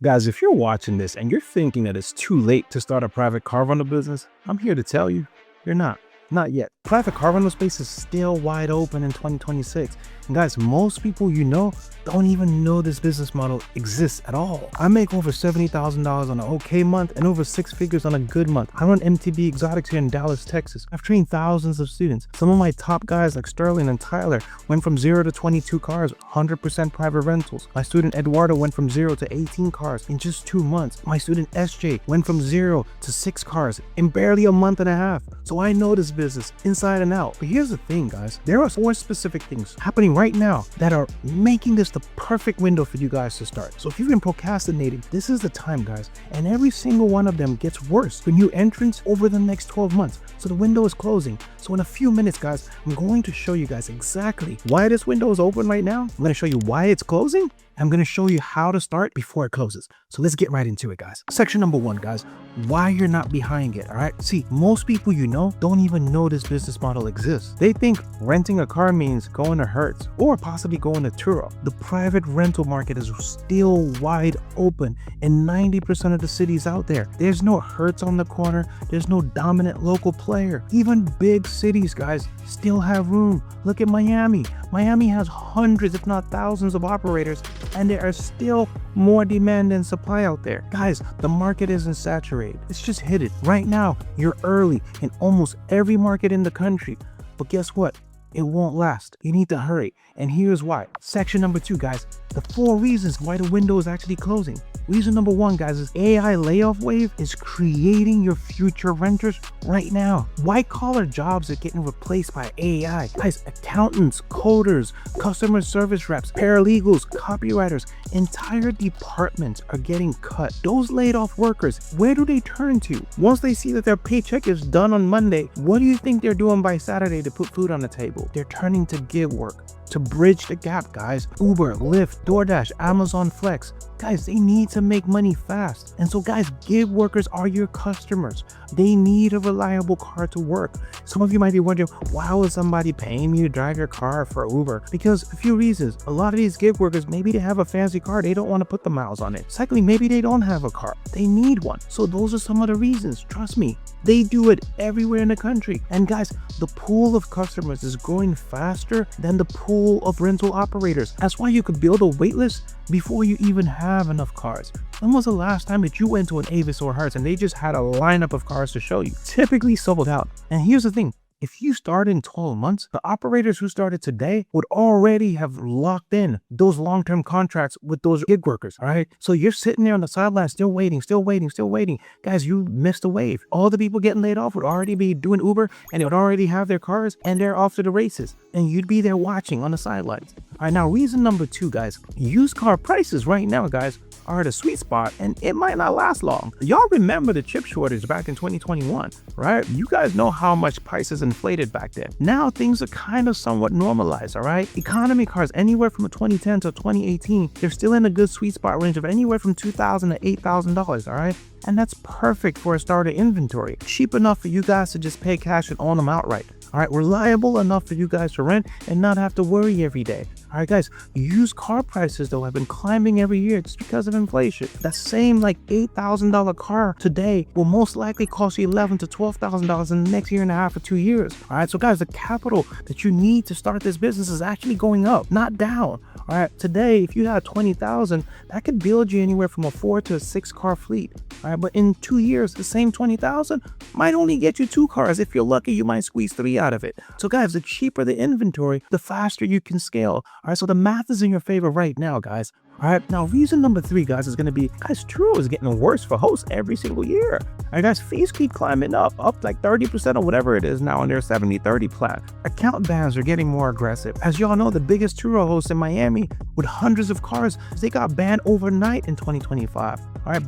Guys, if you're watching this and you're thinking that it's too late to start a private car rental business, I'm here to tell you, you're not. Not yet. Private car rental space is still wide open in 2026. And guys, most people you know don't even know this business model exists at all. I make over $70,000 on an okay month and over six figures on a good month. I run MTB Exotics here in Dallas, Texas. I've trained thousands of students. Some of my top guys like Sterling and Tyler went from 0 to 22 cars, 100% private rentals. My student Eduardo went from 0 to 18 cars in just 2 months. My student SJ went from 0 to 6 cars in barely a month and a half. So I know this business inside and out. But here's the thing, guys. There are 4 specific things happening right now that are making this the perfect window for you guys to start. So if you've been procrastinating, this is the time, guys. And every single one of them gets worse for new entrants over the next 12 months. So the window is closing. So in a few minutes, guys, I'm going to show you guys exactly why this window is open right now. I'm going to show you why it's closing. I'm going to show you how to start before it closes. So let's get right into it, guys. Section number 1, guys, why you're not behind it. All right. See, most people you know don't even know this business model exists. They think renting a car means going to Hertz or possibly going to Turo. The private rental market is still wide open in 90% of the cities out there. There's no Hertz on the corner. There's no dominant local player. Even big cities, guys, still have room. Look at Miami. Miami has hundreds, if not thousands of operators, and there are still more demand than supply out there. Guys, the market isn't saturated. It's just hidden. Right now, you're early in almost every market in the country. But guess what? It won't last. You need to hurry. And here's why. Section number 2, guys, the 4 reasons why the window is actually closing. Reason number 1, guys, is AI layoff wave is creating your future renters right now. White collar jobs are getting replaced by AI. Guys, accountants, coders, customer service reps, paralegals, copywriters, entire departments are getting cut. Those laid off workers, where do they turn to? Once they see that their paycheck is done on Monday, what do you think they're doing by Saturday to put food on the table? They're turning to gig work. To bridge the gap, guys. Uber, Lyft, DoorDash, Amazon Flex. Guys, they need to make money fast. And so, guys, gig workers are your customers. They need a reliable car to work. Some of you might be wondering, why was somebody paying me to drive your car for Uber? Because a few reasons. A lot of these gig workers, maybe they have a fancy car. They don't want to put the miles on it. Secondly, maybe they don't have a car. They need one. So those are some of the reasons. Trust me. They do it everywhere in the country. And guys, the pool of customers is growing faster than the pool of rental operators. That's why you could build a wait list before you even have enough cars. When was the last time that you went to an Avis or Hertz and they just had a lineup of cars to show you? Typically sold out. And here's the thing. If you started in 12 months, the operators who started today would already have locked in those long-term contracts with those gig workers, all right? So you're sitting there on the sidelines still waiting. Guys, you missed a wave. All the people getting laid off would already be doing Uber and they would already have their cars and they're off to the races. And you'd be there watching on the sidelines. All right, now reason number 2, guys. Used car prices right now, guys, are at a sweet spot and it might not last long. Y'all remember the chip shortage back in 2021, right? You guys know how much prices inflated back then. Now things are kind of somewhat normalized, all right? Economy cars anywhere from 2010 to 2018, they're still in a good sweet spot range of anywhere from $2,000 to $8,000, all right? And that's perfect for a starter inventory. Cheap enough for you guys to just pay cash and own them outright. All right, reliable enough for you guys to rent and not have to worry every day. All right, guys, used car prices, though, have been climbing every year just because of inflation. That same like $8,000 car today will most likely cost you $11,000 to $12,000 in the next year and a half or 2 years. All right, so guys, the capital that you need to start this business is actually going up, not down. All right, today, if you had $20,000, that could build you anywhere from a 4 to a 6 car fleet. All right, but in 2 years, the same $20,000 might only get you 2 cars. If you're lucky, you might squeeze 3 out of it. So guys, the cheaper the inventory, the faster you can scale. All right, so the math is in your favor right now, guys. All right, now reason number 3, guys, is going to be, guys, Turo is getting worse for hosts every single year. All right, guys, fees keep climbing up like 30% or whatever it is now on their 70-30 plan. Account bans are getting more aggressive. As y'all know, the biggest Turo host in Miami with hundreds of cars, they got banned overnight in 2025. All right,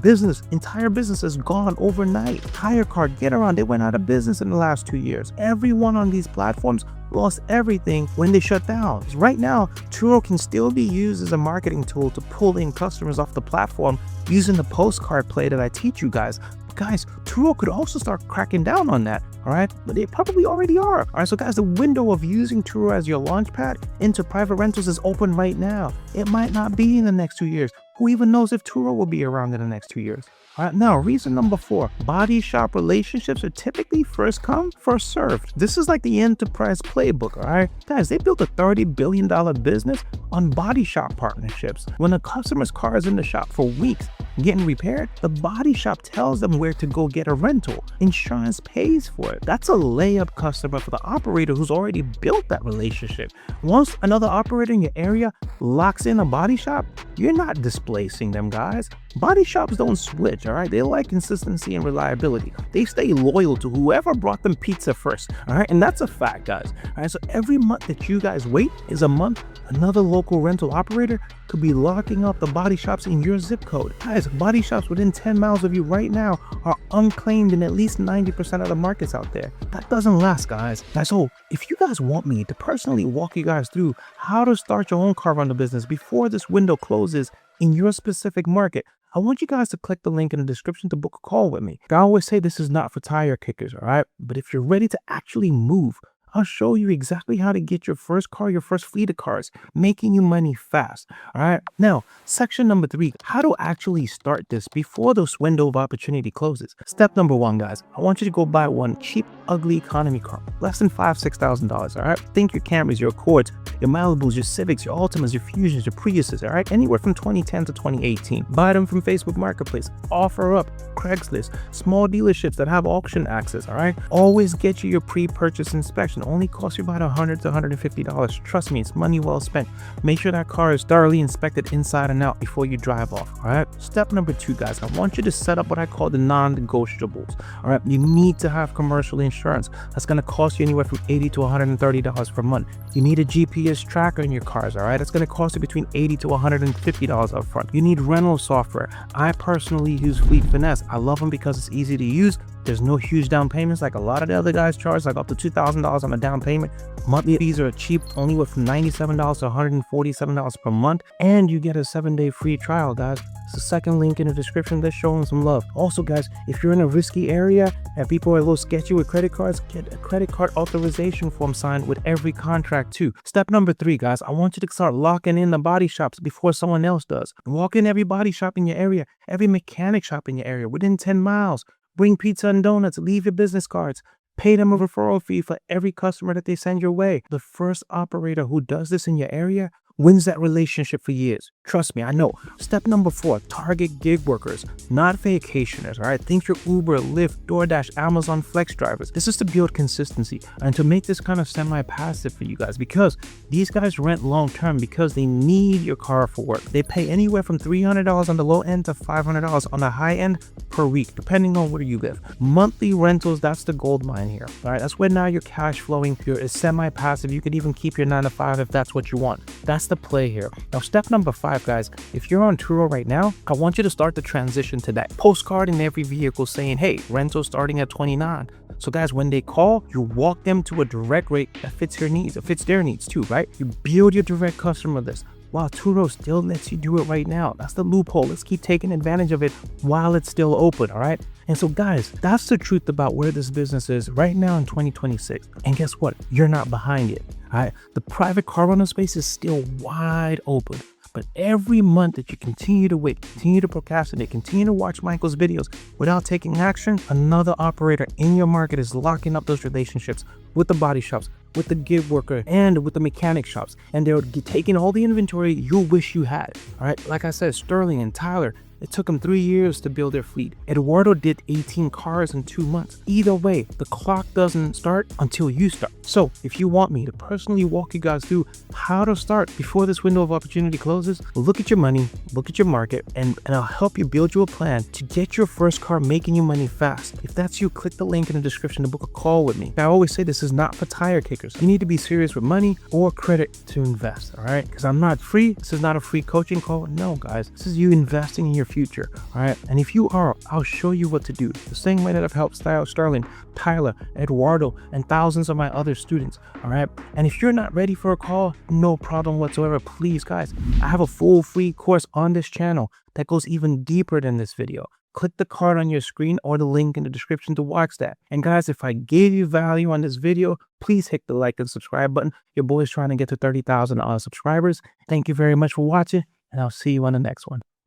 entire business has gone overnight. Hire Car, Get Around, they went out of business in the last 2 years. Everyone on these platforms lost everything when they shut down. Right now, Turo can still be used as a marketing tool to pull in customers off the platform using the postcard play that I teach you guys. guys, Turo could also start cracking down on that, all right? But they probably already are. All right, so guys, the window of using Turo as your launch pad into private rentals is open right now. It might not be in the next 2 years. Who even knows if Turo will be around in the next 2 years? All right, now reason number 4, body shop relationships are typically first come, first served. This is like the enterprise playbook, all right? Guys, they built a $30 billion business on body shop partnerships. When a customer's car is in the shop for weeks, getting repaired, the body shop tells them where to go get a rental. Insurance pays for it. That's a layup customer for the operator who's already built that relationship. Once another operator in your area locks in a body shop, you're not displacing them, guys. Body shops don't switch, all right? They like consistency and reliability. They stay loyal to whoever brought them pizza first, all right? And that's a fact, guys. All right, so every month that you guys wait is a month another local rental operator could be locking up the body shops in your zip code. Guys, body shops within 10 miles of you right now are unclaimed in at least 90% of the markets out there. That doesn't last, guys. So if you guys want me to personally walk you guys through how to start your own car rental business before this window closes in your specific market, I want you guys to click the link in the description to book a call with me. I always say this is not for tire kickers, all right? But if you're ready to actually move, I'll show you exactly how to get your first car, your first fleet of cars, making you money fast. All right. Now, section number 3, how to actually start this before this window of opportunity closes. Step number 1, guys, I want you to go buy one cheap, ugly economy car, less than $5,000-$6,000. All right. Think your Camrys, your Accords, your Malibus, your Civics, your Altimas, your Fusions, your Priuses. All right. Anywhere from 2010 to 2018. Buy them from Facebook Marketplace, offer up, Craigslist, small dealerships that have auction access. All right. Always get you your pre-purchase inspection. Only costs you about $100 to $150. Trust me, it's money well spent. Make sure that car is thoroughly inspected inside and out before you drive off. All right. Step number 2, guys, I want you to set up what I call the non-negotiables. All right. You need to have commercial insurance. That's going to cost you anywhere from $80 to $130 per month. You need a GPS tracker in your cars. All right. That's going to cost you between $80 to $150 up front. You need rental software. I personally use Fleet Finesse. I love them because it's easy to use. There's no huge down payments like a lot of the other guys charge, like up to $2,000 on a down payment. Monthly fees are cheap, only with from $97 to $147 per month. And you get a 7-day free trial, guys. It's the second link in the description. That's showing some love. Also, guys, if you're in a risky area and people are a little sketchy with credit cards, get a credit card authorization form signed with every contract too. Step number 3, guys, I want you to start locking in the body shops before someone else does. Walk in every body shop in your area, every mechanic shop in your area within 10 miles. Bring pizza and donuts, leave your business cards, pay them a referral fee for every customer that they send your way. The first operator who does this in your area wins that relationship for years. Trust me, I know. Step number 4, target gig workers, not vacationers, all right? Think your Uber, Lyft, DoorDash, Amazon Flex drivers. This is to build consistency and to make this kind of semi-passive for you guys, because these guys rent long-term because they need your car for work. They pay anywhere from $300 on the low end to $500 on the high end per week, depending on where you live. Monthly rentals, that's the gold mine here, all right? That's where now you're cash flowing, you're semi-passive. You could even keep your 9 to 5 if that's what you want. That's the play here. Now, step number 5, guys, if you're on Turo right now, I want you to start the transition to that postcard in every vehicle saying, hey, rental starting at $29. So guys, when they call, you walk them to a direct rate that fits your needs. It fits their needs too, right? You build your direct customer list. While Turo still lets you do it right now. That's the loophole. Let's keep taking advantage of it while it's still open, all right? And so guys, that's the truth about where this business is right now in 2026. And guess what? You're not behind it, all right? The private car rental space is still wide open. But every month that you continue to wait, continue to procrastinate, continue to watch Michael's videos without taking action, another operator in your market is locking up those relationships with the body shops, with the gig worker, and with the mechanic shops. And they're taking all the inventory you wish you had. All right. Like I said, Sterling and Tyler, it took them 3 years to build their fleet. Eduardo did 18 cars in 2 months. Either way, the clock doesn't start until you start. So if you want me to personally walk you guys through how to start before this window of opportunity closes, look at your money, look at your market, and I'll help you build you a plan to get your first car making you money fast. If that's you, click the link in the description to book a call with me. I always say this is not for tire kickers. You need to be serious with money or credit to invest, all right? Because I'm not free. This is not a free coaching call. No, guys, this is you investing in your future. All right. And if you are, I'll show you what to do. The same way that I've helped Starling, Tyler, Eduardo, and thousands of my other students. All right. And if you're not ready for a call, no problem whatsoever. Please, guys, I have a full free course on this channel that goes even deeper than this video. Click the card on your screen or the link in the description to watch that. And guys, if I gave you value on this video, please hit the like and subscribe button. Your boy's trying to get to 30,000 subscribers. Thank you very much for watching, and I'll see you on the next one.